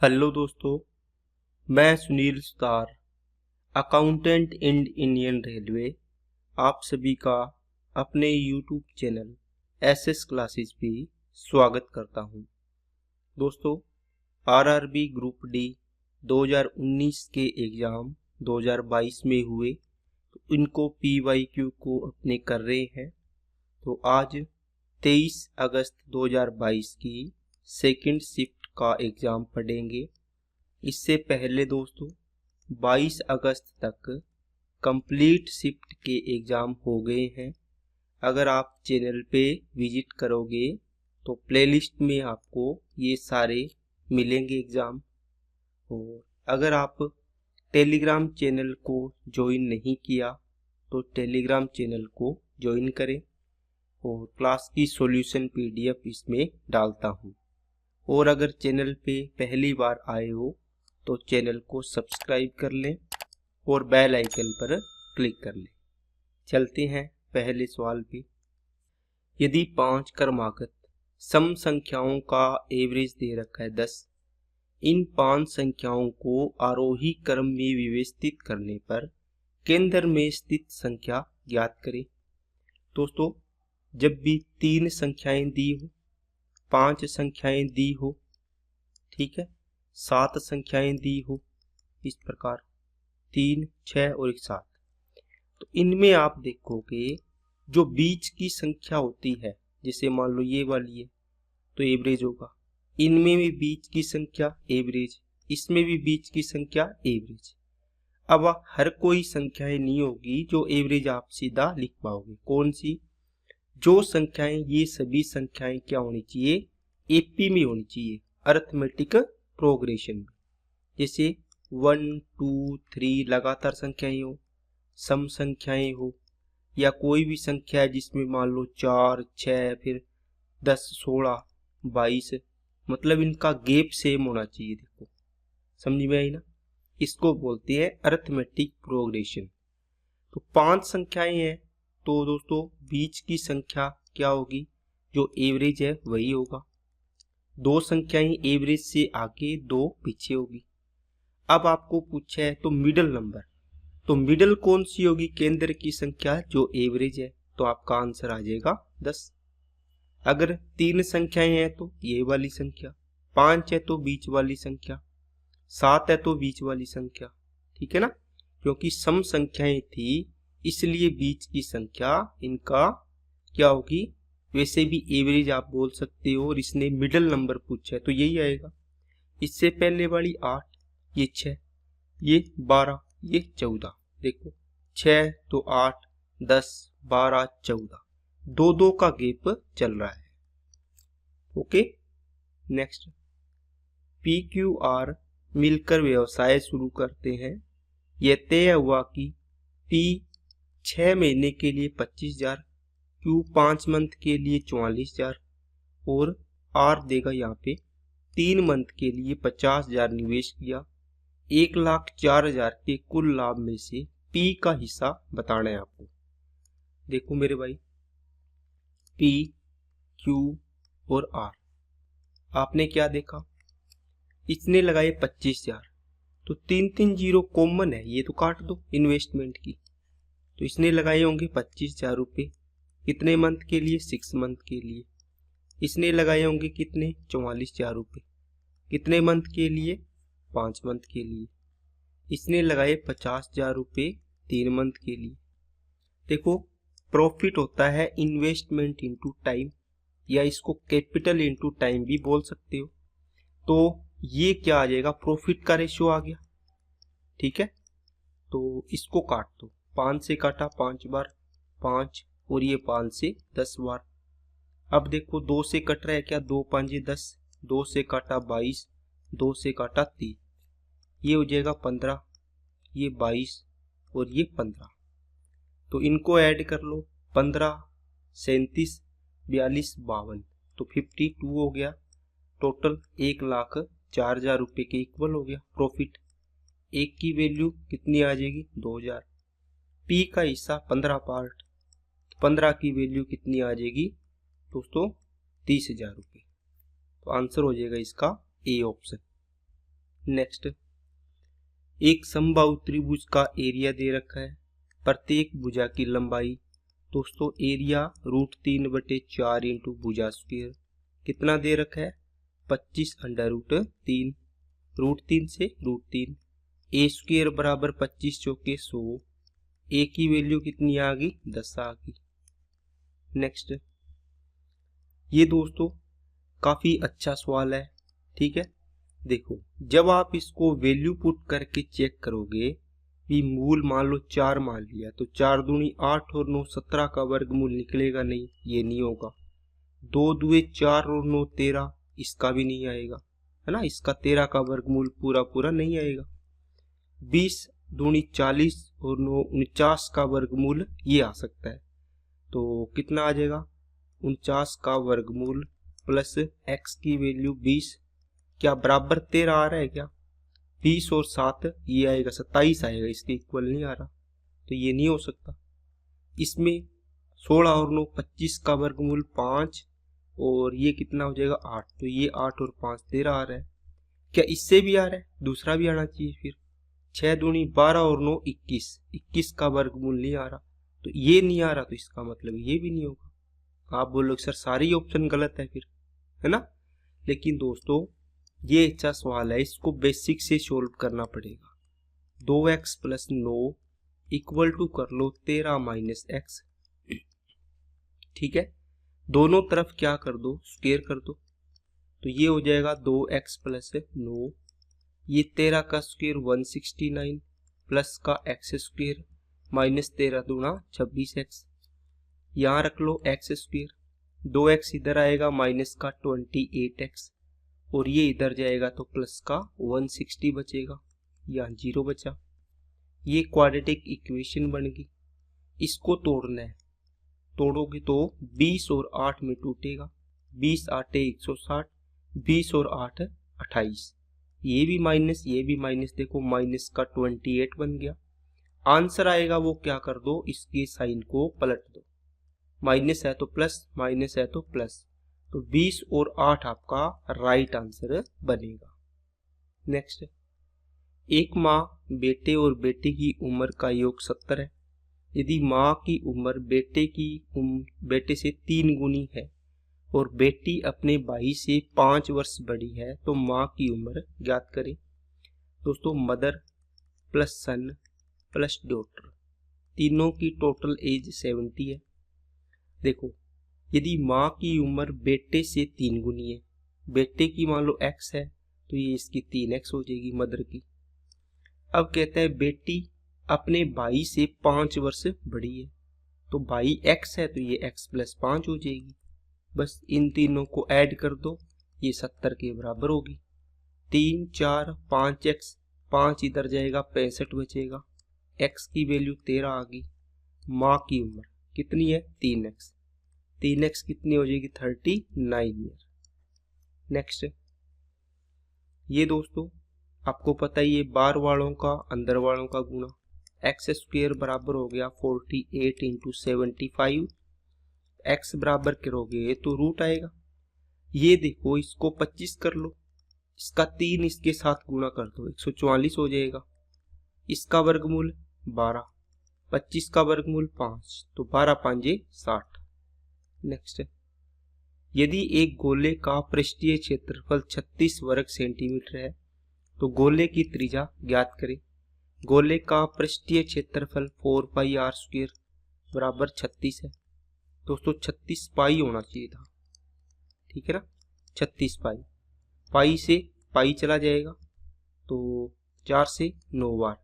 Hello दोस्तों, मैं Sunil Sutar, accountant in Indian railway, आप सभी का अपने यूट्यूब चैनल एसएस क्लासेस पे स्वागत करता हूं। दोस्तों, आरआरबी ग्रुप डी 2019 के एग्ज़ाम 2022 में हुए, तो इनको पीवाईक्यू को अपने कर रहे हैं। तो आज 23 अगस्त 2022 की सेकंड शिफ्ट का एग्ज़ाम पढ़ेंगे। इससे पहले दोस्तों 22 अगस्त तक कंप्लीट शिफ्ट के एग्ज़ाम हो गए हैं। अगर आप चैनल पे विजिट करोगे तो प्लेलिस्ट में आपको ये सारे मिलेंगे एग्ज़ाम। और अगर आप टेलीग्राम चैनल को ज्वाइन नहीं किया तो टेलीग्राम चैनल को ज्वाइन करें और क्लास की सॉल्यूशन पीडीएफ इसमें डालता हूँ। और अगर चैनल पे पहली बार आए हो तो चैनल को सब्सक्राइब कर लें और बेल आइकन पर क्लिक कर लें। चलते हैं पहले सवाल पे। यदि 5 क्रमागत सम संख्याओं का एवरेज दे रखा है 10, इन 5 संख्याओं को आरोही क्रम में व्यवस्थित करने पर केंद्र में स्थित संख्या ज्ञात करें। दोस्तों, जब भी 3 संख्याएं दी हो, 5 संख्याएं दी हो, ठीक है, 7 संख्याएं दी हो, इस प्रकार 3, 6 और 1 7, तो इनमें आप देखोगे जो बीच की संख्या होती है, जैसे मान लो ये वाली है तो एवरेज होगा, इनमें भी बीच की संख्या एवरेज, इसमें भी बीच की संख्या एवरेज। अब हर कोई संख्याएं नहीं होगी जो एवरेज आप सीधा लिख पाओगे। कौन सी? जो संख्याएं, ये सभी संख्याएं क्या होनी चाहिए? एपी में होनी चाहिए, अरिथमेटिक प्रोग्रेशन में। जैसे 1 2 3 लगातार संख्याएं हो, सम संख्याएं हो, या कोई भी संख्या है जिसमें मान लो 4 6 फिर 10 16 22, मतलब इनका गैप सेम होना चाहिए। देखो, समझ में आई ना? इसको बोलते हैं अरिथमेटिक प्रोग्रेशन। तो 5 संख्याएं हैं तो दोस्तों बीच की संख्या क्या होगी? जो एवरेज है वही होगा। 2 संख्याएं एवरेज से आगे, 2 पीछे होगी। अब आपको पूछा है तो मिडल नंबर, तो मिडल कौन सी होगी? केंद्र की संख्या जो एवरेज है, तो आपका आंसर आ जाएगा 10। अगर 3 संख्याएं हैं तो ये वाली संख्या, 5 है तो बीच वाली संख्या, 7 है तो बीच वाली संख्या, ठीक है ना? क्योंकि सम संख्याएं थी इसलिए बीच की संख्या इनका क्या होगी? वैसे भी एवरेज आप बोल सकते हो, और इसने मिडल नंबर पूछा है तो यही आएगा। इससे पहले वाली 8, ये 6, ये 12, ये 14। देखो 6 तो 8 10 12 14, 2 का गैप चल रहा है। Okay, next. P Q R मिलकर व्यवसाय शुरू करते हैं। यह तय हुआ कि पी 6 महीने के लिए 25,000, क्यू 5 मंथ के लिए 44,000 और आर देगा यहाँ पे 3 मंथ के लिए 50,000 निवेश किया। 1,04,000 के कुल लाभ में से पी का हिस्सा बताना है आपको। देखो मेरे भाई, पी क्यू और आर, आपने क्या देखा? इसने लगाए 25,000, तो 3 जीरो कॉमन है, ये तो काट दो इन्वेस्टमेंट की। तो इसने लगाए होंगे 25,000 रुपये। कितने मंथ के लिए? 6 मंथ के लिए। इसने लगाए होंगे कितने? 44,000 रुपये। कितने मंथ के लिए? 5 मंथ के लिए। इसने लगाए 50,000 रुपये 3 मंथ के लिए। देखो, प्रॉफिट होता है इन्वेस्टमेंट इनटू टाइम, या इसको कैपिटल इनटू टाइम भी बोल सकते हो। तो ये क्या आ जाएगा? प्रॉफिट का रेशियो आ गया, ठीक है। तो इसको काट दो, 5 से काटा 5 बार 5, और ये 5 से 10 बार। अब देखो 2 से कट रहा है क्या? 2 5 10, 2 से काटा 22, 2 से काटा 3, ये हो जाएगा 15, ये 22 और ये 15। तो इनको ऐड कर लो, 15 37 42 52, तो 52 हो गया। टोटल 1,04,000 रुपये के इक्वल हो गया प्रॉफिट। एक की वैल्यू कितनी आ जाएगी? 2,000। पी का हिस्सा 15 पार्ट, 15 की वैल्यू कितनी आ जाएगी दोस्तों? 30,000 रुपये। तो आंसर हो जाएगा इसका ए ऑप्शन। नेक्स्ट, एक समबाहु त्रिभुज का एरिया दे रखा है, प्रत्येक भुजा की लंबाई। दोस्तों एरिया √3/4 इंटू भुजा स्क्वायर कितना दे रखा है 25√3, √3 से √3, ए स्क्वायर बराबर 25 चौके 100, ए की वैल्यू कितनी आ गई 10 आ गई। नेक्स्ट, ये दोस्तों काफी अच्छा सवाल है, ठीक है। देखो जब आप इसको वैल्यू पुट करके चेक करोगे कि मूल मान लो 4 मान लिया तो 4 दूनी 8 और 9 17 का वर्गमूल निकलेगा नहीं, ये नहीं होगा। 2 दुए 4 और 9 13, इसका भी नहीं आएगा, है ना, इसका 13 का वर्गमूल पूरा पूरा नहीं आएगा। 20 दूनी 40 और 9 49 का वर्गमूल ये आ सकता है, तो कितना आ जाएगा 49 का वर्गमूल प्लस x की वैल्यू 20, क्या बराबर 13 आ रहा है क्या, 20 और 7 ये आएगा 27 आएगा, इसके इक्वल नहीं आ रहा, तो ये नहीं हो सकता। इसमें 16 और 9 25 का वर्गमूल 5 और ये कितना हो जाएगा 8, तो ये 8 और 5 13 आ रहा है, क्या इससे भी आ रहा है, दूसरा भी आना चाहिए। फिर 6 दूनी 12 और 9 21, 21 का वर्गमूल नहीं आ रहा, तो ये नहीं आ रहा, तो इसका मतलब ये भी नहीं होगा। आप बोलोगे सर सारे ऑप्शन गलत है फिर, है ना, लेकिन दोस्तों ये अच्छा सवाल है, इसको बेसिक से सोल्व करना पड़ेगा। 2x + 9 इक्वल टू कर लो 13 - x, ठीक है, दोनों तरफ क्या कर दो स्क्वायर कर दो, तो ये हो जाएगा 2x + 9, ये 13 का स्क्वायर 169 प्लस का x स्क्वायर माइनस 13 दूना 26x, यहाँ रख लो x स्क्वायर, 2x इधर आएगा माइनस का 28x और ये इधर जाएगा तो प्लस का 160 बचेगा, यहाँ 0 बचा। ये क्वाड्रेटिक इक्वेशन बन गई। इसको तोड़ना है, तोड़ोगे तो 20 और 8 में टूटेगा, 20 8 160, 20 और 8 28, ये भी माइनस ये भी माइनस, देखो माइनस का 28 बन गया। आंसर आएगा वो क्या कर दो, इसके साइन को पलट दो, माइनस है तो प्लस माइनस है तो प्लस, तो 20 और 8 आपका राइट आंसर बनेगा। नेक्स्ट, एक माँ बेटे और बेटी की उम्र का योग 70 है। यदि माँ की उम्र बेटे से 3 गुनी है और बेटी अपने भाई से 5 वर्ष बड़ी है तो माँ की उम्र ज्ञात करें। दोस्तों मदर प्लस सन प्लस डॉटर, तीनों की टोटल एज 70 है। देखो यदि माँ की उम्र बेटे से 3 गुनी है, बेटे की मान लो x है तो ये इसकी 3x हो जाएगी मदर की। अब कहता है बेटी अपने भाई से 5 वर्ष बड़ी है, तो भाई x है तो ये x + 5 हो जाएगी। बस इन तीनों को ऐड कर दो, ये 70 के बराबर होगी। 3 4 5x, 5 इधर जाएगा 65 बचेगा, x की वैल्यू 13 आ गई। माँ की उम्र कितनी है 3x, 3x कितनी हो जाएगी 39 ईयर। नेक्स्ट, ये दोस्तों आपको पता ही है बाहर वालों का अंदर वालों का गुणा, x² बराबर हो गया 48 × 75, x बराबर करोगे तो रूट आएगा। ये देखो इसको 25 कर लो, इसका 3 इसके साथ गुणा कर दो 144 हो जाएगा। इसका वर्गमूल 12, 25 का वर्गमूल 5, तो 12 × 5 = 60। नेक्स्ट, यदि एक गोले का पृष्ठीय क्षेत्रफल 36 वर्ग सेंटीमीटर है तो गोले की त्रिज्या ज्ञात करें। गोले का पृष्ठीय क्षेत्रफल 4πr² बराबर 36 है। दोस्तों 36 पाई होना चाहिए था, ठीक है ना, 36 पाई, पाई से पाई चला जाएगा तो 4 से 9 बार,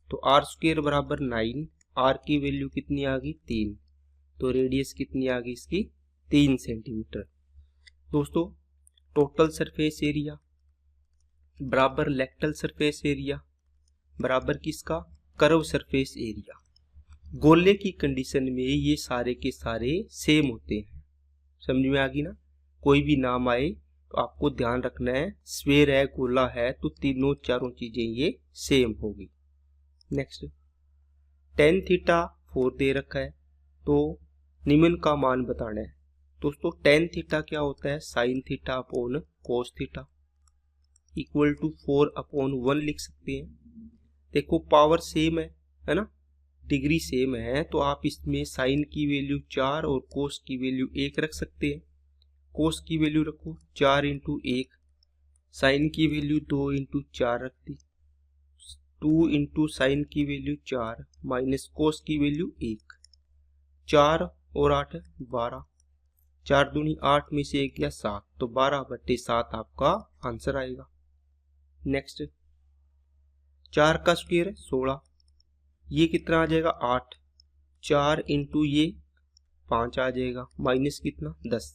तो r² बराबर 9, r की वैल्यू कितनी आ गई 3, तो रेडियस कितनी आ गई इसकी 3 सेंटीमीटर। दोस्तों टोटल सरफेस एरिया बराबर लेक्टल सरफेस एरिया बराबर किसका कर्व सरफेस एरिया। गोले की कंडीशन में ये सारे के सारे सेम होते हैं, समझ में आ गई ना। कोई भी नाम आए तो आपको ध्यान रखना है स्फेयर है गोला है तो तीनों चारों चीजें ये सेम होगी। नेक्स्ट, tan थीटा 4 दे रखा है तो निम्न का मान बताना है। दोस्तों tan थीटा क्या होता है sin theta upon cos theta. Equal to 4/1 लिख सकते हैं। देखो पावर सेम है ना, डिग्री सेम है, तो आप इसमें साइन की वैल्यू 4 और कोस की वैल्यू 1 रख सकते हैं। कोस की वैल्यू रखो 4 इंटू 1, साइन की वैल्यू 2 इंटू 4 रख दी, 2 इंटू साइन की वैल्यू 4 माइनस कोस की वैल्यू 1, 4 और 8 12, 4 दूनी 8 में से 1 गया 7, तो 12/7 आपका आंसर आएगा। नेक्स्ट 4 का स्क्वायर है 16, ये कितना आ जाएगा 8, 4 इंटू ये 5 आ जाएगा, माइनस कितना 10।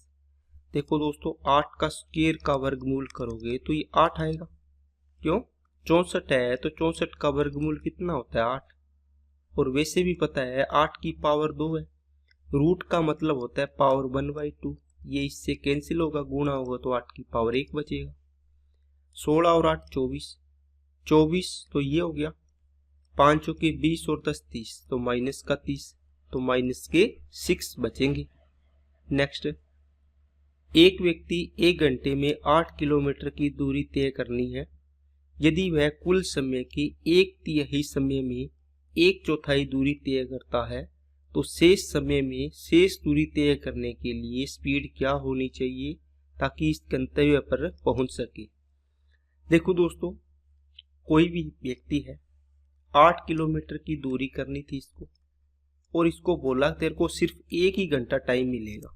देखो दोस्तों 8 का स्क्वायर का वर्गमूल करोगे तो ये 8 आएगा, क्यों 64 है तो 64 का वर्गमूल कितना होता है 8, और वैसे भी पता है 8 की पावर 2 है, रूट का मतलब होता है पावर 1/2, ये इससे कैंसिल होगा, गुणा होगा तो 8 की पावर 1 बचेगा। 16 और 8 24, 24 तो ये हो गया, 5 के 20 और 10 30, तो माइनस का 30, तो माइनस के 6 बचेंगे। नेक्स्ट, एक व्यक्ति 1 घंटे में 8 किलोमीटर की दूरी तय करनी है। यदि वह कुल समय के 1/3 समय में 1/4 दूरी तय करता है तो शेष समय में शेष दूरी तय करने के लिए स्पीड क्या होनी चाहिए ताकि इस गंतव्य पर पहुंच सके। देखो दोस्तों, कोई भी व्यक्ति है 8 किलोमीटर की दूरी करनी थी इसको, और इसको बोला तेरे को सिर्फ 1 ही घंटा टाइम मिलेगा,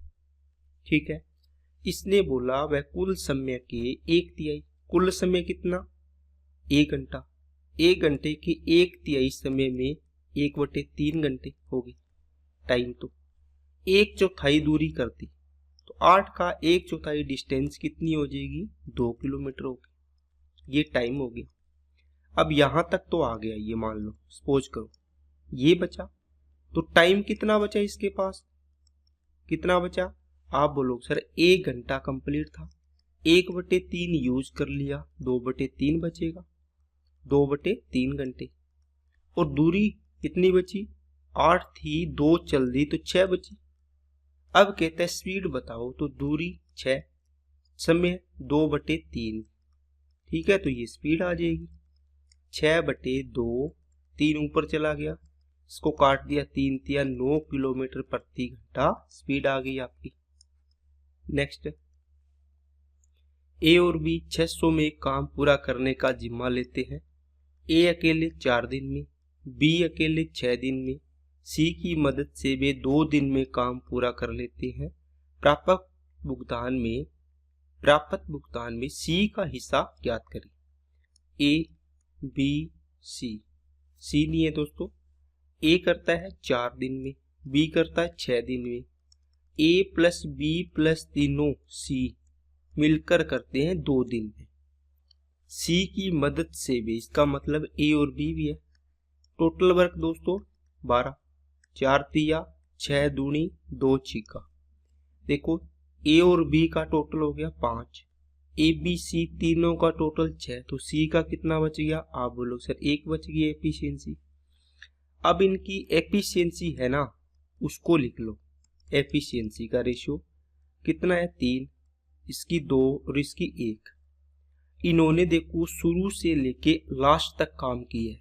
ठीक है। इसने बोला वह कुल समय के 1/3, कुल समय कितना 1 घंटा, 1 घंटे के 1/3 समय में 1/3 घंटे हो गई टाइम, तो 1/4 दूरी करती, तो 8 का 1/4 डिस्टेंस कितनी हो जाएगी 2 किलोमीटर होगी, ये टाइम हो गया। अब यहां तक तो आ गया, ये मान लो सपोज करो ये बचा, तो टाइम कितना बचा इसके पास, कितना बचा, आप बोलो सर 1 घंटा कंप्लीट था, 1/3 यूज कर लिया, 2/3 बचेगा, 2/3 घंटे। और दूरी कितनी बची 8 थी, 2 चल दी तो 6 बची। अब कहते हैं स्पीड बताओ, तो दूरी 6, समय 2/3, ठीक है, तो ये स्पीड आ जाएगी 6/2, 3 ऊपर चला गया, इसको काट दिया, 3 तिया 9 किलोमीटर प्रति घंटा स्पीड आ गई आपकी। नेक्स्ट, ए और बी 600 में काम पूरा करने का जिम्मा लेते हैं। ए अकेले 4 दिन में, बी अकेले 6 दिन में, सी की मदद से वे 2 दिन में काम पूरा कर लेते हैं। प्राप्त भुगतान में सी का हिस्सा ज्ञात करें। ए बी सी नहीं है दोस्तों, ए करता है 4 दिन में, बी करता है 6 दिन में, ए प्लस बी प्लस तीनों सी मिलकर करते हैं 2 दिन में। सी की मदद से भी, इसका मतलब ए और बी भी है। टोटल वर्क दोस्तों 12, 4 तिया 6 दूनी 2 छिका। देखो ए और बी का टोटल हो गया 5, ए बी सी तीनों का टोटल 6, तो सी का कितना बच गया, आप बोलो सर 1 बच गया एफिशिएंसी। अब इनकी एफिशिएंसी है ना, उसको लिख लो। एफिशिएंसी का रेशियो कितना है 3, इसकी 2 और इसकी 1। इन्होंने देखो शुरू से लेके लास्ट तक काम किया है,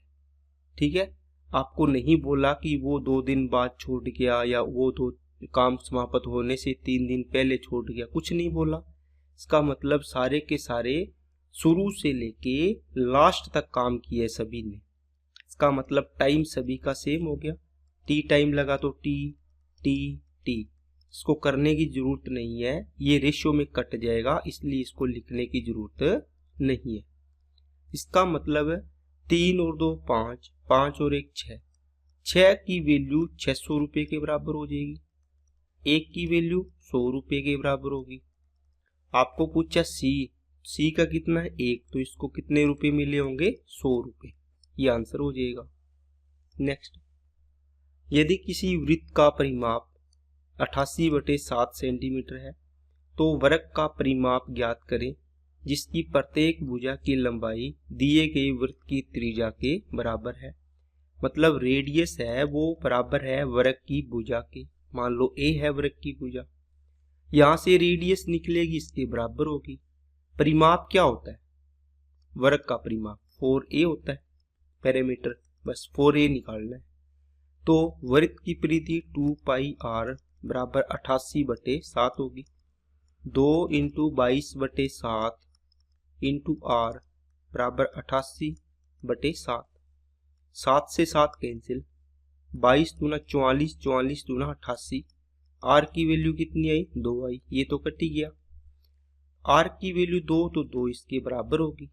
ठीक है। आपको नहीं बोला कि वो 2 दिन बाद छूट गया या वो 2 काम समाप्त होने से 3 दिन पहले छूट गया, कुछ नहीं बोला। इसका मतलब सारे के सारे शुरू से लेके लास्ट तक काम किया सभी ने। इसका मतलब टाइम सभी का सेम हो गया, टी टाइम लगा तो टी टी टी। इसको करने की जरूरत नहीं है, ये रेशियो में कट जाएगा, इसलिए इसको लिखने की जरूरत नहीं है। इसका मतलब 3 और 2 5, 5 और 1 6, 6 की वैल्यू 600 रुपये के बराबर हो जाएगी, 1 की वैल्यू 100 रुपये के बराबर होगी। आपको पूछा सी का कितना है 1, तो इसको कितने रुपए मिले होंगे 100 रुपये, ये आंसर हो जाएगा। नेक्स्ट, यदि किसी वृत्त का परिमाप 88/7 सेंटीमीटर है तो वृत्त का परिमाप ज्ञात करें जिसकी प्रत्येक भुजा की लंबाई दिए गए वृत्त की त्रिज्या के बराबर है। मतलब रेडियस है वो बराबर है वृत्त की भुजा के। मान लो ए है वृत्त की भुजा, यहां से रेडियस निकलेगी इसके बराबर होगी। परिमाप क्या होता है, वर्ग का परिमाप 4a होता है पैरामीटर, बस 4a निकालना है। तो वृत्त की परिधि 2πr बराबर 88/7 होगी। 2 × 22/7 × r बराबर 88/7। 7 से 7 कैंसिल, 22 दूना 44, 44 दूना 88। आर की वैल्यू कितनी आई? 2 आई, ये तो कट ही गया। आर की वैल्यू 2 तो 2 इसके बराबर होगी।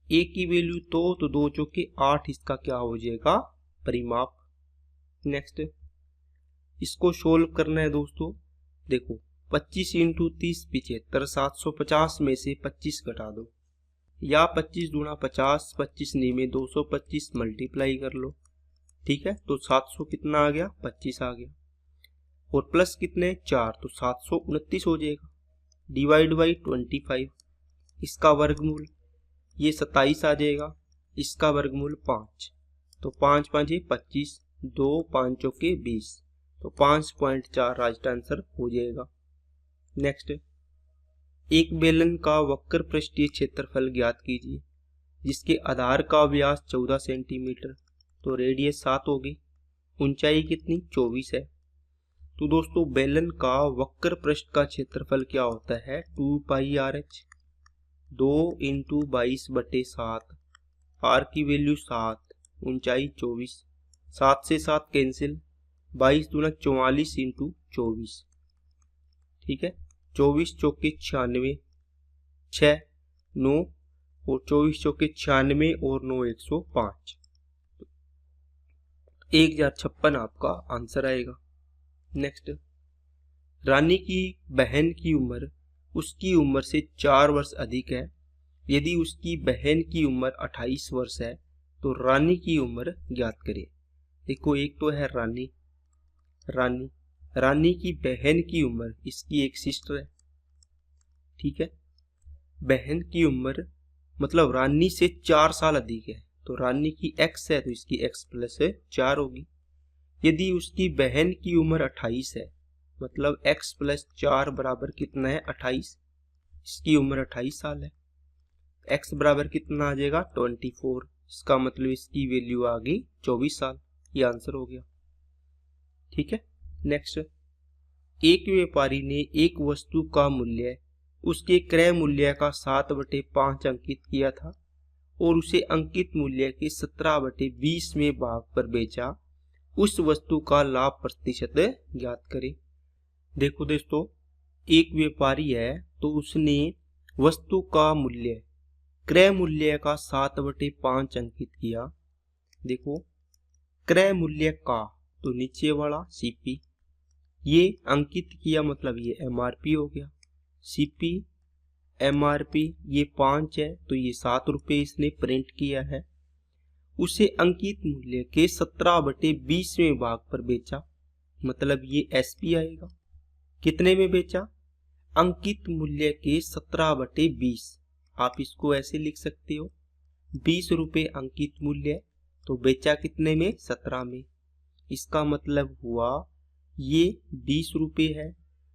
ए की वैल्यू तो 2 चौके 8 इसका क्या हो जाएगा? परिमाप। नेक्स्ट इसको सोल्व करना है दोस्तों। देखो 25 × 30 75, 750 में से 25 घटा दो, या 25 दूना 50, 25 में 225 मल्टीप्लाई कर लो। ठीक है, तो 700 कितना आ गया? 25 आ गया। और प्लस कितने? 4, तो 729 हो जाएगा। डिवाइड बाई 25, इसका वर्गमूल ये 27 आ जाएगा, इसका वर्गमूल 5, तो 5 5 25, 2 5 चौके 20, तो 5.4 राइट आंसर हो जाएगा। नेक्स्ट, एक बेलन का वक्र पृष्ठीय क्षेत्रफल ज्ञात कीजिए जिसके आधार का व्यास 14 सेंटीमीटर, तो रेडियस 7 होगी, ऊंचाई कितनी? 24 है। तो दोस्तों बेलन का वक्र पृष्ठ का क्षेत्रफल क्या होता है? 2πRH। 2 × 22/7, r की वैल्यू 7, ऊंचाई 24, 7 से 7 कैंसिल, 22 दूना 44 × 24। ठीक है, 24 चौके 96, 6 9, और 24 चौके 96 और 9 105, 1056 आपका आंसर आएगा। नेक्स्ट, रानी की बहन की उम्र उसकी उम्र से 4 वर्ष अधिक है। यदि उसकी बहन की उम्र 28 वर्ष है तो रानी की उम्र ज्ञात करें। देखो एक तो है रानी की बहन की उम्र, इसकी एक सिस्टर है। ठीक है, बहन की उम्र मतलब रानी से 4 साल अधिक है, तो रानी की x है तो इसकी x प्लस 4 होगी। यदि उसकी बहन की उम्र 28 है मतलब x प्लस 4 बराबर कितना है? 28। इसकी उम्र 28 साल है, x बराबर कितना आ जाएगा? 24। इसका मतलब इसकी वैल्यू आ गई 24 साल। ये आंसर हो गया। ठीक है, नेक्स्ट, एक व्यापारी ने एक वस्तु का मूल्य उसके क्रय मूल्य का 7/5 अंकित किया था और उसे अंकित मूल्य के 17/20 भाग पर बेचा। उस वस्तु का लाभ प्रतिशत ज्ञात करें। देखो दोस्तों, एक व्यापारी है तो उसने वस्तु का मूल्य क्रय मूल्य का 7/5 अंकित किया। देखो क्रय मूल्य का, तो नीचे वाला सीपी, ये अंकित किया मतलब ये एमआरपी हो गया। सीपी एमआरपी ये 5 है तो ये 7 रुपये इसने प्रिंट किया है। उसे अंकित मूल्य के 17/20 भाग पर बेचा, मतलब ये एसपी आएगा। कितने में बेचा? अंकित मूल्य के 17/20। आप इसको ऐसे लिख सकते हो, 20 रुपये अंकित मूल्य, तो बेचा कितने में? 17 में। इसका मतलब हुआ ये 20 रुपये है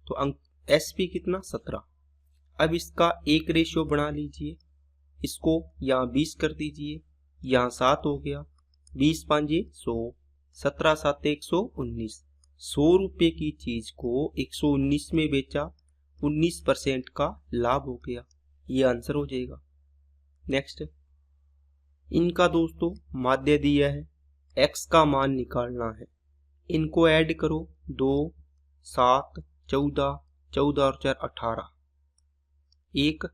तो एसपी कितना? 17। अब इसका एक रेशियो बना लीजिए, इसको यहाँ 20 कर दीजिए, यहाँ 7 हो गया, 20 5 100, 17 7 119। 100 रुपये की चीज को 119 में बेचा, 19% का लाभ हो गया। ये आंसर हो जाएगा। नेक्स्ट, इनका दोस्तों माध्य दिया है, x का मान निकालना है। इनको ऐड करो, 2 7 14, 14 और 4 18, 1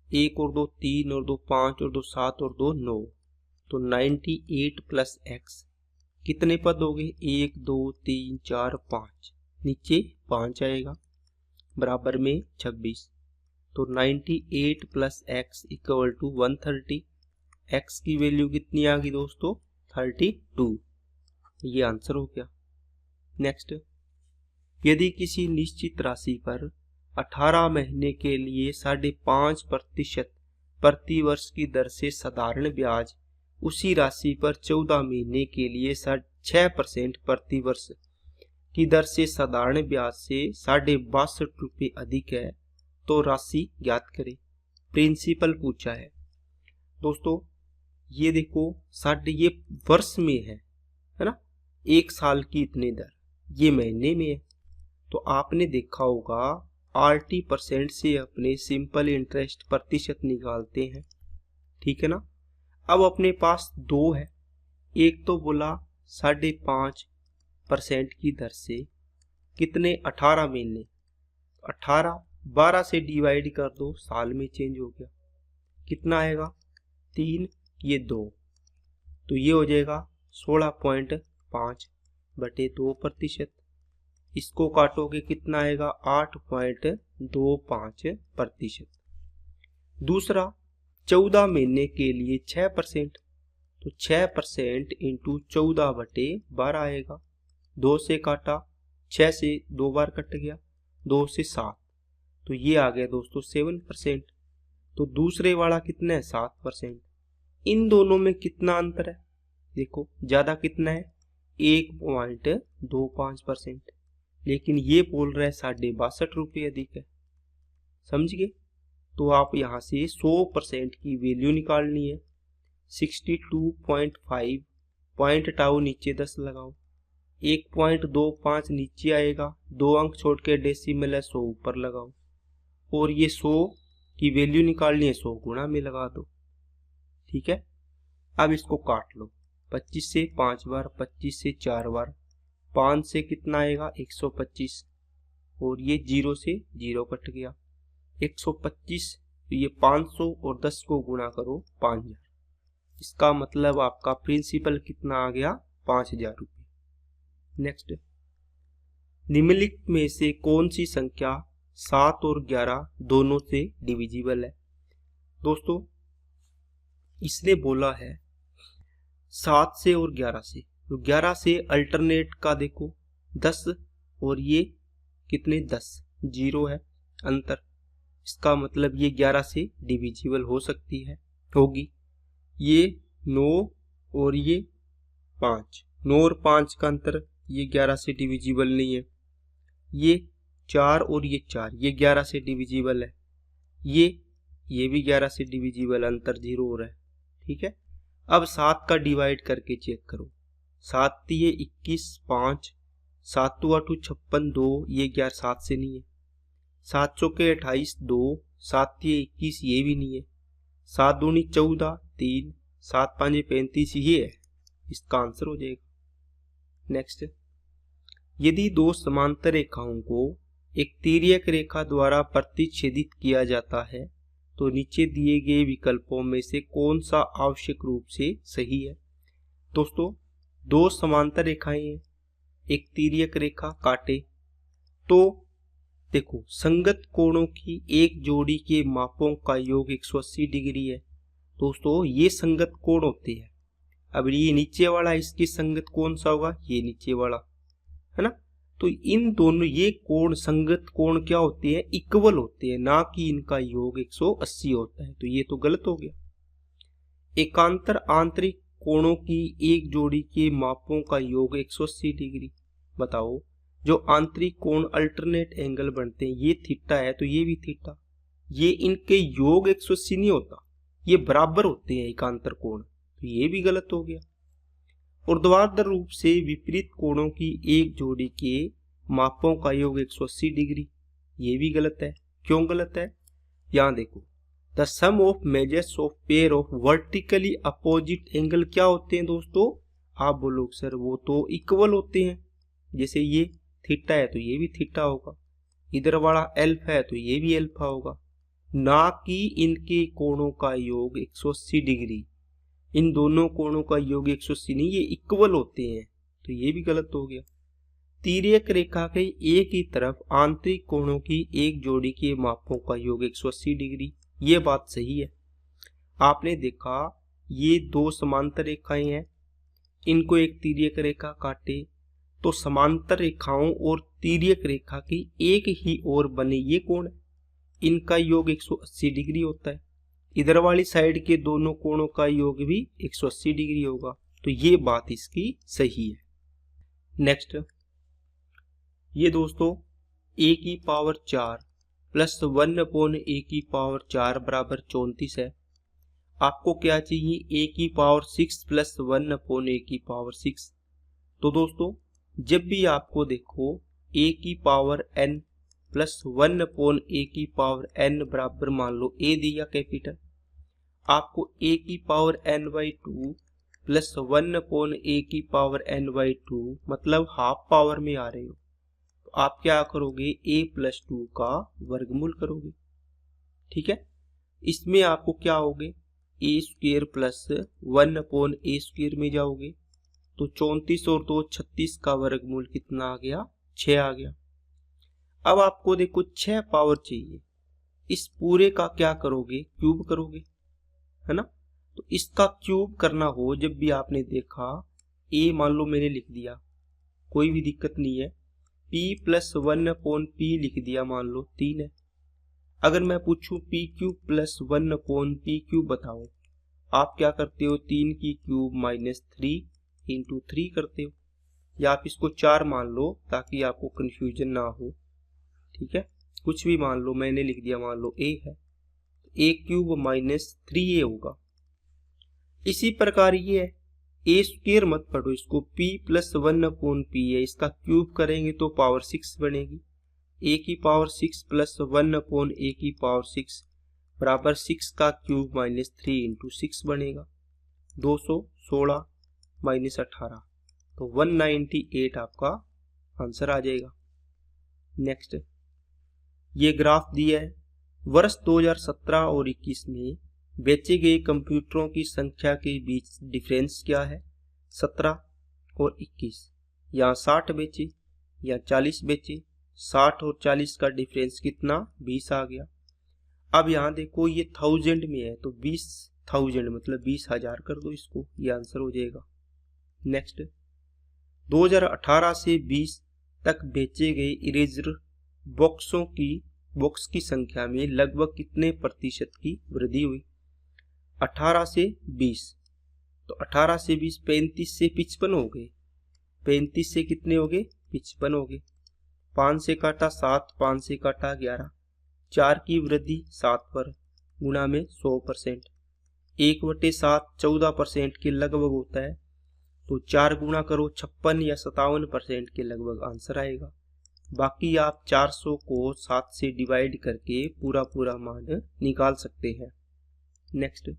1 और 2 3 और 2 5 और 2 7 और 2 9, तो 98 प्लस x कितने पद हो गए? 1 2 3 4 5, नीचे 5 आएगा, बराबर में 26, तो 98 plus x equal to 130। x की वैल्यू कितनी आ गई दोस्तों? 32। ये आंसर हो गया। नेक्स्ट, यदि किसी निश्चित राशि पर 18 महीने के लिए 5.5% प्रति वर्ष की दर से साधारण ब्याज उसी राशि पर 14 महीने के लिए 6% प्रति वर्ष की दर से साधारण ब्याज से 62.5 रुपये अधिक है, तो राशि ज्ञात करें। प्रिंसिपल पूछा है दोस्तों ये देखो साढ़े, ये वर्ष में है ना, 1 साल की इतनी दर, ये महीने में है। तो आपने देखा होगा RT% से अपने सिंपल इंटरेस्ट प्रतिशत निकालते हैं, ठीक है ना। अब अपने पास दो है, एक तो बोला 5.5% की दर से कितने 18 महीने, 18 12 से डिवाइड कर दो, साल में चेंज हो गया, कितना आएगा 3, ये 2, तो ये हो जाएगा 16.5/2%। इसको काटोगे कितना आएगा 8.25%। दूसरा 14 महीने के लिए 6%, तो 6% इंटू 14/12 आएगा, 2 से काटा, 6 से 2 बार कट गया, 2 से 7, तो ये आ गया दोस्तों 7%। तो दूसरे वाला कितना है 7%। इन दोनों में कितना अंतर है, देखो ज्यादा कितना है 1.25%, लेकिन ये बोल रहा है 62.5 रुपये अधिक है, समझ गए। तो आप यहाँ से 100% की वैल्यू निकालनी है, 62.5 पॉइंट टाउ नीचे 10 लगाओ, 1.25 नीचे आएगा, 2 अंक छोड़ के डेसिमल है 100 ऊपर लगाओ, और ये 100 की वैल्यू निकालनी है 100 गुणा में लगा दो, ठीक है। अब इसको काट लो, 25 से 5 बार, 25 से 4 बार, 5 से कितना आएगा 125, और ये 0 से 0 कट गया 125, तो ये 500 और 10 को गुणा करो 5000, इसका मतलब आपका प्रिंसिपल कितना आ गया 5000 रुपये। नेक्स्ट, निम्नलिखित में से कौन सी संख्या 7 और 11 दोनों से डिविजिबल है। दोस्तों इसने बोला है 7 से और 11 से, तो 11 से अल्टरनेट का देखो 10, और ये कितने 10, 0 है अंतर, इसका मतलब ये 11 से डिविजिबल हो सकती है, होगी। ये 9 और ये 5, 9 और 5 का अंतर, ये 11 से डिविजिबल नहीं है। ये 4 और ये 4, ये 11 से डिविजिबल है। ये भी 11 से डिविजिबल, अंतर 0 हो रहा है, ठीक है। अब 7 का डिवाइड करके चेक करो, 7 तिये 21, 5, 7 2 8 56, 2, ये 11 7 से नहीं है, 7 चौके 28, 2, 7 तिये 21, ये भी नहीं है, 7 दूनी 14, 3, 7 5 35, ये है, इसका आंसर हो जाएगा। नेक्स्ट, यदि दो समांतर रेखाओं को एक तिर्यक रेखा द्वारा प्रतिच्छेदित किया जाता है तो नीचे दिए गए विकल्पों में से कौन सा आवश्यक रूप से सही है। दोस्तों दो समांतर रेखाएं हैं, एक तिर्यक रेखा काटे, तो देखो संगत कोणों की एक जोड़ी के मापों का योग 180 डिग्री है। दोस्तों ये संगत कोण होते हैं। अब ये नीचे वाला इसकी संगत कौन सा होगा, ये नीचे वाला है ना। तो इन दोनों ये कोण संगत कोण क्या होते हैं, इक्वल होते हैं, ना कि इनका योग 180 होता है, तो ये तो गलत हो गया। एकांतर आंतरिक कोणों की एक जोड़ी के मापों का योग 180 डिग्री। बताओ जो आंतरिक कोण अल्टरनेट एंगल बनते हैं, ये थीटा है तो ये भी थीटा, ये इनके योग 180 नहीं होता, ये बराबर होते हैं एकांतर कोण, तो ये भी गलत हो गया। ऊर्ध्वाधर रूप से विपरीत कोणों की एक जोड़ी के मापों का योग 180 डिग्री, ये भी गलत है। क्यों गलत है, यहां देखो, the sum of measures of pair of vertically opposite angle क्या होते हैं दोस्तों, आप बोलोगे सर वो तो इक्वल होते हैं, जैसे ये थीटा है तो ये भी थीटा होगा, इधर वाला एल्फा है तो ये भी एल्फा होगा, ना कि इनके कोणों का योग 180 डिग्री। इन दोनों कोणों का योग 180 नहीं, ये इक्वल होते हैं, तो ये भी गलत हो गया। तिर्यक रेखा के एक ही तरफ आंतरिक कोणों की एक जोड़ी के मापों का योग 180 डिग्री, ये बात सही है। आपने देखा ये दो समांतर रेखाएं हैं, इनको एक तिर्यक रेखा काटे तो समांतर रेखाओं और तिर्यक रेखा की एक ही ओर बने ये कोण, इनका योग 180 डिग्री होता है। इधर वाली साइड के दोनों कोणों का योग भी 180 डिग्री होगा, तो ये बात इसकी सही है। नेक्स्ट, ये दोस्तों a की पावर 4 प्लस 1/a की पावर 4 बराबर 34 है। आपको क्या चाहिए, a की पावर 6 प्लस 1 अपॉन a की पावर 6। तो दोस्तों जब भी आपको देखो a की power n plus 1 upon a की पावर n बराबर मान लो a दिया कैपिटल, आपको a की power n/2 plus 1 upon a की पावर n/2 मतलब हाफ पावर में आ रहे हो, तो आप क्या करोगे, a प्लस 2 का वर्गमूल करोगे। ठीक है, इसमें आपको क्या होगे, a square plus 1 upon a square में जाओगे तो 34 और 2 36 का वर्गमूल कितना आ गया, 6 आ गया। अब आपको देखो 6 पावर चाहिए, इस पूरे का क्या करोगे, क्यूब करोगे, है ना। तो इसका क्यूब करना हो, जब भी आपने देखा a मान लो मैंने लिख दिया, कोई भी दिक्कत नहीं है, p प्लस 1 अपॉन p लिख दिया, मान लो 3 है। अगर मैं पूछूं p cube plus 1 upon p cube बताओ, आप क्या करते हो, 3 की क्यूब माइनस 3 इंटू 3 करते हो, या आप इसको 4 मान लो ताकि आपको कंफ्यूजन ना हो। ठीक है, कुछ भी मान लो, मैंने लिख दिया मान लो a है, a क्यूब माइनस 3a होगा। इसी प्रकार ये है, a स्क्वेयर मत पढ़ो इसको, p प्लस 1 अपॉन p है, इसका क्यूब करेंगे तो पावर 6 बनेगी, a की पावर 6 प्लस 1 अपॉन a की पावर 6 बराबर 6 का क्यूब माइनस 3 इंटू 6 बनेगा, 216 माइनस 18 तो 198 आपका आंसर आ जाएगा। नेक्स्ट, ये ग्राफ दिया है, वर्ष 2017 और 21 में बेचे गए कंप्यूटरों की संख्या के बीच डिफरेंस क्या है, 17 और 21, यहाँ 60 बेचे या 40 बेचे, 60 और 40 का डिफरेंस कितना, 20 आ गया। अब यहाँ देखो ये 1000 में है तो 20,000 मतलब 20,000 कर दो इसको, ये आंसर हो जाएगा। नेक्स्ट, 2018 से 20 तक बेचे गए इरेजर बॉक्स की संख्या में लगभग कितने प्रतिशत की वृद्धि हुई, 18 से 20, तो 18 से 20 35 से 55 हो गए, 35 से कितने हो गए, 55 हो गए, 5 से काटा 7, 5 से काटा 11, 4 की वृद्धि 7 पर गुणा में 100%, 1/7 14% के लगभग होता है, तो 4 गुणा करो 56 या 57% के लगभग आंसर आएगा। बाकी आप 400 को 7 से डिवाइड करके पूरा मान निकाल सकते हैं। नेक्स्ट,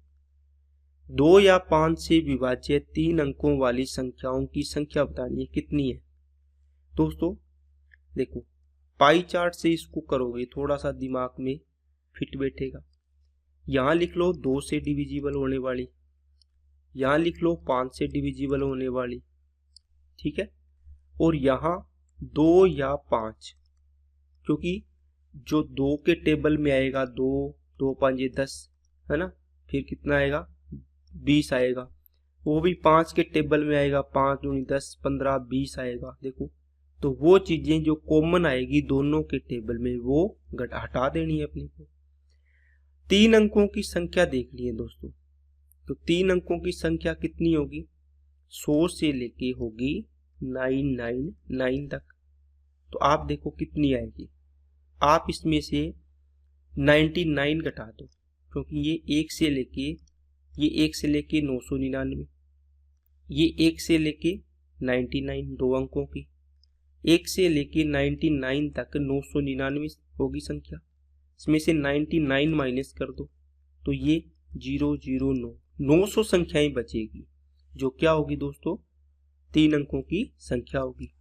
2 या 5 से विभाज्य 3 अंकों वाली संख्याओं की संख्या बतानी है, कितनी है। दोस्तों देखो पाई चार्ट से इसको करोगे थोड़ा सा दिमाग में फिट बैठेगा, यहाँ लिख लो 2 से डिविजिबल होने वाली, यहाँ लिख लो 5 से डिविजिबल होने वाली, ठीक है, और यहाँ 2 या 5, क्योंकि जो 2 के टेबल में आएगा 2 2 5 10 है ना, फिर कितना आएगा 20 आएगा, वो भी 5 के टेबल में आएगा 5 दूनी 10 15 20 आएगा। देखो तो वो चीजें जो कॉमन आएगी दोनों के टेबल में वो हटा देनी है अपने को। 3 अंकों की संख्या देख लिए दोस्तों, तो 3 अंकों की संख्या कितनी होगी, 100 से लेके होगी 999 तक, तो आप देखो कितनी आएगी, आप इसमें से 99 घटा दो, क्योंकि ये 1 से लेके 999, ये 1 से लेके 99 2 अंकों की, 1 से लेके 99 तक 999 होगी संख्या, इसमें से 99 माइनस कर दो तो ये 009 900 संख्याएं बचेगी, जो क्या होगी दोस्तों 3 अंकों की संख्या होगी।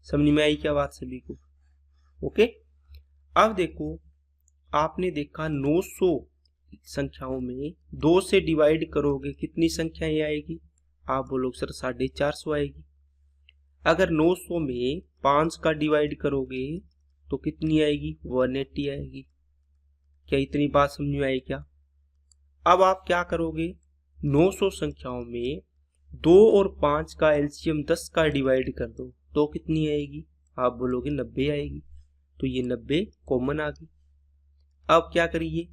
समझ में आई क्या बात सभी को, ओके। अब देखो आपने देखा 900 संख्याओं में 2 से डिवाइड करोगे कितनी संख्याएं आएगी, आप बोलोगे सर 450 आएगी। अगर 900 में 5 का डिवाइड करोगे तो कितनी आएगी, 180 आएगी। क्या इतनी बात समझ में आई क्या। अब आप क्या करोगे, 900 संख्याओं में 2 और 5 का एलसीएम 10 का डिवाइड कर दो तो कितनी आएगी, आप बोलोगे 90 आएगी, तो ये 90 कॉमन आ गई। अब क्या करिए,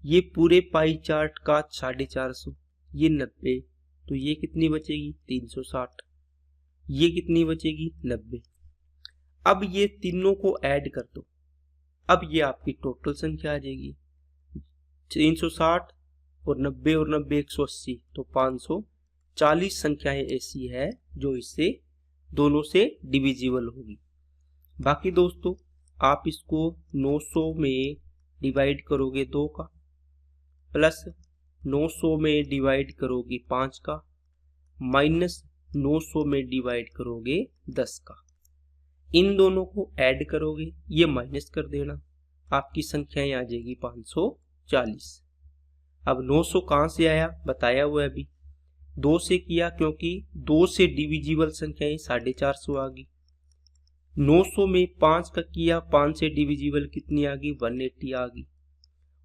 ये पूरे पाई चार्ट का 450, ये 90, तो ये कितनी बचेगी 360, ये कितनी बचेगी 90। अब ये तीनों को ऐड कर दो, अब ये आपकी टोटल संख्या आ जाएगी 360 और 90 और 90 180, तो 540 संख्याएं ऐसी है जो इससे दोनों से डिविजिबल होगी। बाकी दोस्तों आप इसको 900 में डिवाइड करोगे 2 का, प्लस 900 में डिवाइड करोगे 5 का, माइनस 900 में डिवाइड करोगे 10 का। इन दोनों को ऐड करोगे, ये माइनस कर देना, आपकी संख्याएं आ जाएगी 540। अब 900 कहां से आया बताया हुआ है अभी, 2 से किया, क्योंकि 2 से डिविजिबल संख्याएं 450 आ गई। 900 में 5 का किया, 5 से डिविजिबल कितनी आ गई 180 आ गई।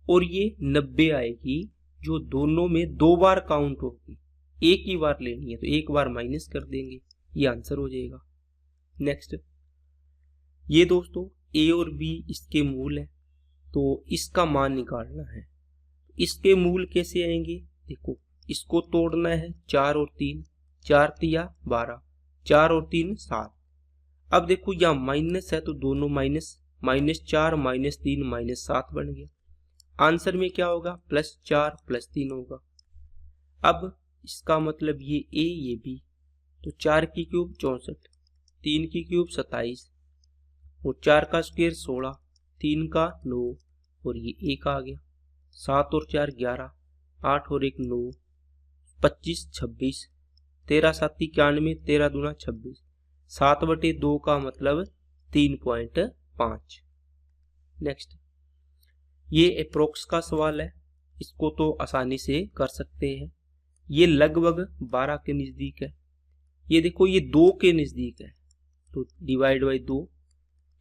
और ये 90 आएगी जो दोनों में 2 बार काउंट होगी, एक ही बार लेनी है तो एक बार माइनस कर देंगे, ये आंसर हो जाएगा। नेक्स्ट, ये दोस्तों ए और बी इसके मूल है, तो इसका मान निकालना है। इसके मूल कैसे आएंगे, देखो इसको तोड़ना है 4 और 3, 4 तिया 12, 4 और 3 7। अब देखो यहाँ माइनस है तो दोनों माइनस, -4 -3 -7 बन गया। आंसर में क्या होगा +4 +3 होगा। अब इसका मतलब ये ए ये बी, तो 4 की क्यूब 64, 3 की क्यूब 27, और 4 का स्क्वायर 16, 3 का 9, और ये 1 आ गया। 7 और 4 11, 8 और 1 9, 25 26, 13 7 91, 13 दूना 26, 7/2 का मतलब 3.5। नेक्स्ट, ये अप्रोक्स का सवाल है, इसको तो आसानी से कर सकते हैं। ये लगभग 12 के नजदीक है। ये देखो ये 2 के नजदीक है, तो डिवाइड बाई 2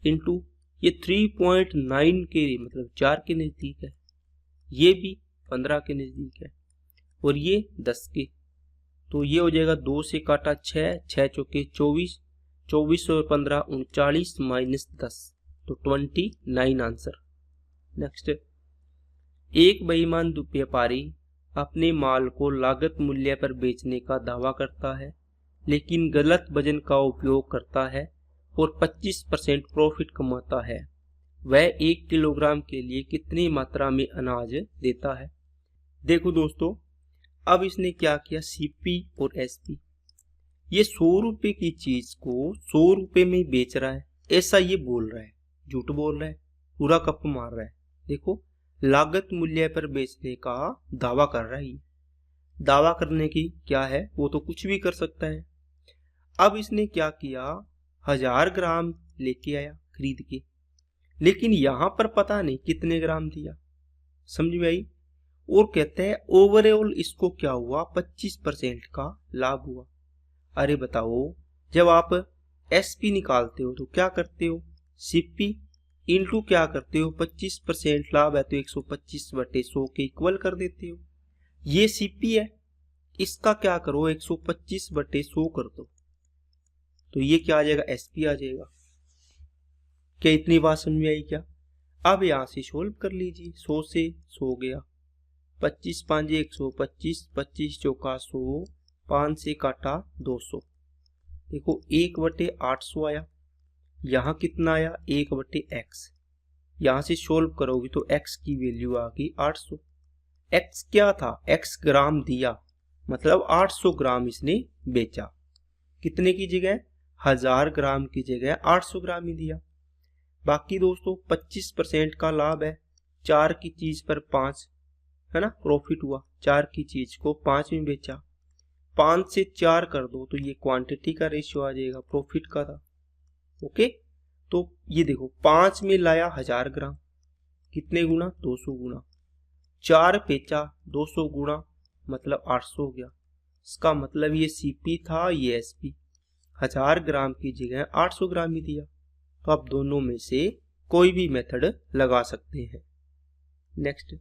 इंटू ये 3.9 के मतलब 4 के नजदीक है। ये भी 15 के नजदीक है, और ये 10 के, तो ये हो जाएगा 2 से काटा 6, 6 चौके 24, 24 और 15 39 -10, तो 29 आंसर। नेक्स्ट, एक बेईमान व्यापारी अपने माल को लागत मूल्य पर बेचने का दावा करता है, लेकिन गलत वजन का उपयोग करता है और 25% प्रॉफिट कमाता है। वह 1 किलोग्राम के लिए कितनी मात्रा में अनाज देता है। देखो दोस्तों, अब इसने क्या किया, सीपी और एसपी, ये 100 रुपए की चीज को 100 रुपए में बेच रहा है, ऐसा ये बोल रहा है, झूठ बोल रहा है, पूरा कप मार रहा है। देखो लागत मूल्य पर बेचने का दावा कर रहा है। दावा करने की क्या है, वो तो कुछ भी कर सकता है। अब इसने क्या किया, 1000 ग्राम लेके आया खरीद के, लेकिन यहां पर पता नहीं कितने ग्राम दिया, समझ में आई। और कहते हैं ओवरऑल इसको क्या हुआ, 25% का लाभ हुआ। अरे बताओ, जब आप एसपी निकालते हो तो क्या करते हो, सीपी इंटू क्या करते हो, 25% लाभ है तो 125/100 के इक्वल कर देते हो। ये सीपी है, इसका क्या करो 125/100 कर दो, तो ये क्या आ जाएगा, एसपी आ जाएगा। क्या इतनी बात समझ में आई क्या। अब यहां से सोल्व कर लीजिए, 100 से 100 गया, 25 5 125, 25 चौका 100, 5 से काटा 200, देखो 1/800 आया। यहाँ कितना आया 1/x, यहाँ से सोल्व करोगे तो x की वैल्यू आ गई 800। x क्या था, x ग्राम दिया, मतलब 800 ग्राम इसने बेचा। कितने की जगह, 1000 ग्राम की जगह 800 ग्राम ही दिया। बाकी दोस्तों 25% का लाभ है, 4 की चीज पर 5 है ना प्रॉफिट हुआ, 4 की चीज को 5 में बेचा। 5 से 4 कर दो तो ये क्वांटिटी का रेशियो आ जाएगा, प्रॉफिट का था। ओके, तो ये देखो 5 में लाया 1000 ग्राम, कितने गुना 200 गुना, 4 बेचा 200 गुना, मतलब 800 हो गया। इसका मतलब ये सीपी था, ये एसपी, 1000 ग्राम की जगह 800 ग्राम ही दिया। तो आप दोनों में से कोई भी मेथड लगा सकते हैं। नेक्स्ट,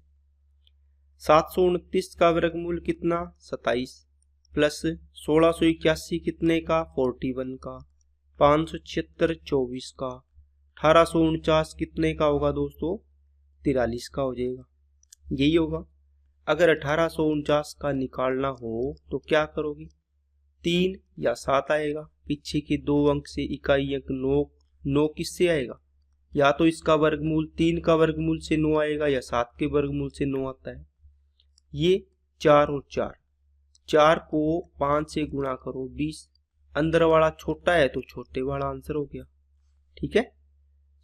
729 का वर्गमूल कितना 27, प्लस 1681 कितने का 41 का, 576 24 का, 1849 कितने का होगा दोस्तों 43 का हो जाएगा, यही होगा। अगर 1849 का निकालना हो तो क्या करोगे, 3 या 7 आएगा, पीछे के 2 अंक से इकाई अंक 9 किससे आएगा, या तो इसका वर्गमूल 3 का वर्गमूल से 9 आएगा या 7 के वर्गमूल से 9 आता है। ये 4 और 4, 4 को 5 से गुणा करो 20, अंदर वाला छोटा है तो छोटे वाला आंसर हो गया। ठीक है,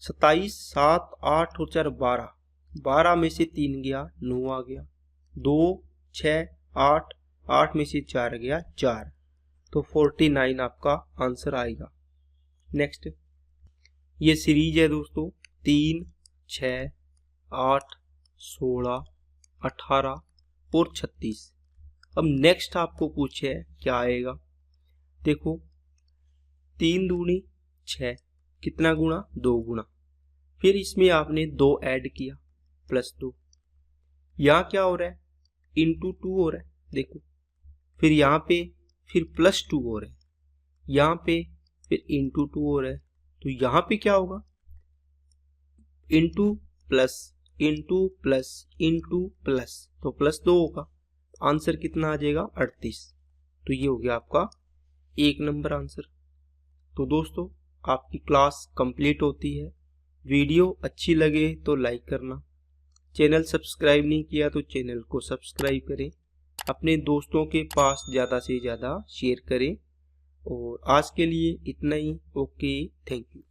27, 7, 8 और 4 12, 12 में से 3 गया 9 आ गया, 2, 6, 8, 8 में से 4 गया 4, तो 49 आपका आंसर आएगा। नेक्स्ट, ये सीरीज है दोस्तों 3, 6, 8, 16, 18 और 36। अब नेक्स्ट आपको पूछे है क्या आएगा, देखो 3 दूनी 6, कितना गुणा 2 गुणा, फिर इसमें आपने 2 ऐड किया +2, यहाँ क्या हो रहा है इंटू 2 हो रहा है, देखो फिर यहाँ पे फिर +2 हो रहा है, यहाँ पे फिर इंटू 2 हो रहा है, तो यहाँ पे क्या होगा into plus into plus into plus, तो +2 होगा, आंसर कितना आ जाएगा 38। तो ये हो गया आपका 1 नंबर आंसर। तो दोस्तों आपकी क्लास कंप्लीट होती है, वीडियो अच्छी लगे तो लाइक करना, चैनल सब्सक्राइब नहीं किया तो चैनल को सब्सक्राइब करें, अपने दोस्तों के पास ज़्यादा से ज़्यादा शेयर करें। और आज के लिए इतना ही। Okay, thank you.